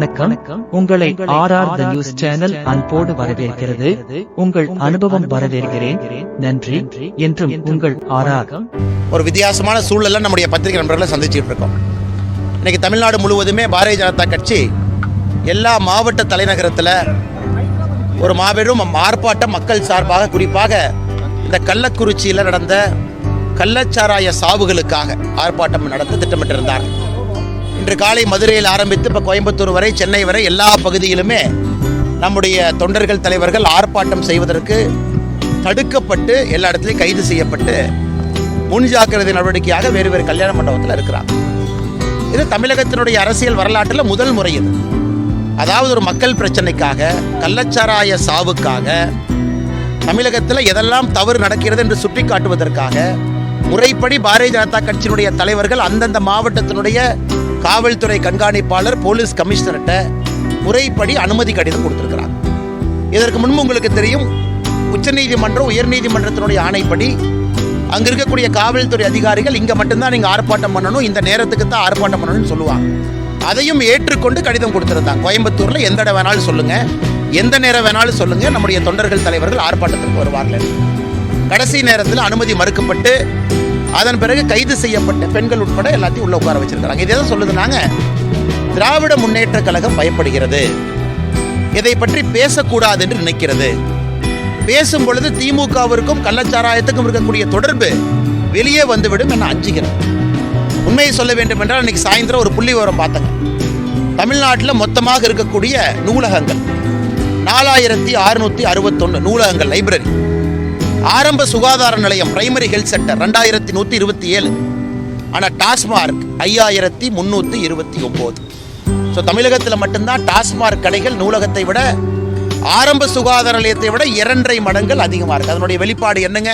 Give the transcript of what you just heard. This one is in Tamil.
வணக்கம். உங்களை RR The News சேனல் அன்போடு வரவேற்கிறது. உங்கள் அனுபவம் வரவேற்கிறேன். நன்றி. என்றும் உங்கள் RR. ஒரு வித்தியாசமான சூழல்ல நம்முடைய பத்திரிகை நண்பர்களை சந்திச்சுட்டு இருக்கோம். இன்னைக்கு தமிழ்நாடு முழுவதுமே பாரதிய ஜனதா கட்சி எல்லா மாவட்ட தலைநகரத்தில் ஒரு மாபெரும் ஆர்ப்பாட்டம் மக்கள் சார்பாக, குறிப்பாக இந்த கள்ளக்குறிச்சியில் நடந்த கள்ளச்சாராய சாவுகளுக்காக ஆர்ப்பாட்டம் நடத்த திட்டமிட்டிருந்தார். இன்று காலை மதுரையில் ஆரம்பித்து இப்போ கோயம்புத்தூர் வரை, சென்னை வரை எல்லா பகுதியிலுமே நம்முடைய தொண்டர்கள், தலைவர்கள் ஆர்ப்பாட்டம் செய்வதற்கு தடுக்கப்பட்டு எல்லா இடத்துலையும் கைது செய்யப்பட்டு முன்ஜாக்கிரதை நடவடிக்கையாக வேறு வேறு கல்யாண மண்டபத்தில் இருக்கிறாங்க. இது தமிழகத்தினுடைய அரசியல் வரலாற்றில் முதல் முறை. இது அதாவது ஒரு மக்கள் பிரச்சனைக்காக, கள்ளச்சாராய சாவுக்காக, தமிழகத்தில் எதெல்லாம் தவறு நடக்கிறது என்று சுட்டி காட்டுவதற்காக முறைப்படி பாரதிய ஜனதா கட்சியினுடைய தலைவர்கள் அந்தந்த மாவட்டத்தினுடைய காவல்துறை கண்காணிப்பாளர், போலீஸ் கமிஷனர்கிட்ட முறைப்படி அனுமதி கடிதம் கொடுத்திருக்கிறாங்க. இதற்கு முன்பு உங்களுக்கு தெரியும், உச்சநீதிமன்றம், உயர்நீதிமன்றத்தினுடைய ஆணைப்படி அங்கே இருக்கக்கூடிய காவல்துறை அதிகாரிகள் இங்கே மட்டும்தான் நீங்கள் ஆர்ப்பாட்டம் பண்ணணும், இந்த நேரத்துக்கு தான் ஆர்ப்பாட்டம் பண்ணணும்னு சொல்லுவாங்க. அதையும் ஏற்றுக்கொண்டு கடிதம் கொடுத்துருந்தாங்க. கோயம்புத்தூரில் எந்த இடம் வேணாலும் சொல்லுங்கள், எந்த நேரம் வேணாலும் சொல்லுங்கள், நம்முடைய தொண்டர்கள், தலைவர்கள் ஆர்ப்பாட்டத்திற்கு வருவார்கள். கடைசி நேரத்தில் அனுமதி மறுக்கப்பட்டு அதன் பிறகு கைது செய்யப்பட்டு பெண்கள் உட்பட எல்லாத்தையும் உள்ள உட்கார வச்சிருக்கிறாங்க. இதை தான் சொல்லுதுனாங்க, திராவிட முன்னேற்ற கழகம் பயப்படுகிறது, இதை பற்றி பேசக்கூடாது என்று நினைக்கிறது. பேசும் பொழுது திமுகவிற்கும் கள்ளச்சாராயத்துக்கும் இருக்கக்கூடிய தொடர்பு வெளியே வந்துவிடும் என அஞ்சுகிறது. உண்மையை சொல்ல வேண்டும் என்றால், இன்னைக்கு சாயந்தரம் ஒரு புள்ளி விவரம் பார்த்தங்க. தமிழ்நாட்டில் மொத்தமாக இருக்கக்கூடிய நூலகங்கள் 4661 நூலகங்கள், லைப்ரரி. ஆரம்ப சுகாதார நிலையம், பிரைமரி ஹெல்த் சென்டர் 2127. ஆனால் டாஸ்மார்க் 5329. ஸோ தமிழகத்தில் மட்டும்தான் டாஸ்மார்க் கடைகள் நூலகத்தை விட, ஆரம்ப சுகாதார நிலையத்தை விட 2.5 மடங்கள் அதிகமாக இருக்குது. அதனுடைய வெளிப்பாடு என்னங்க?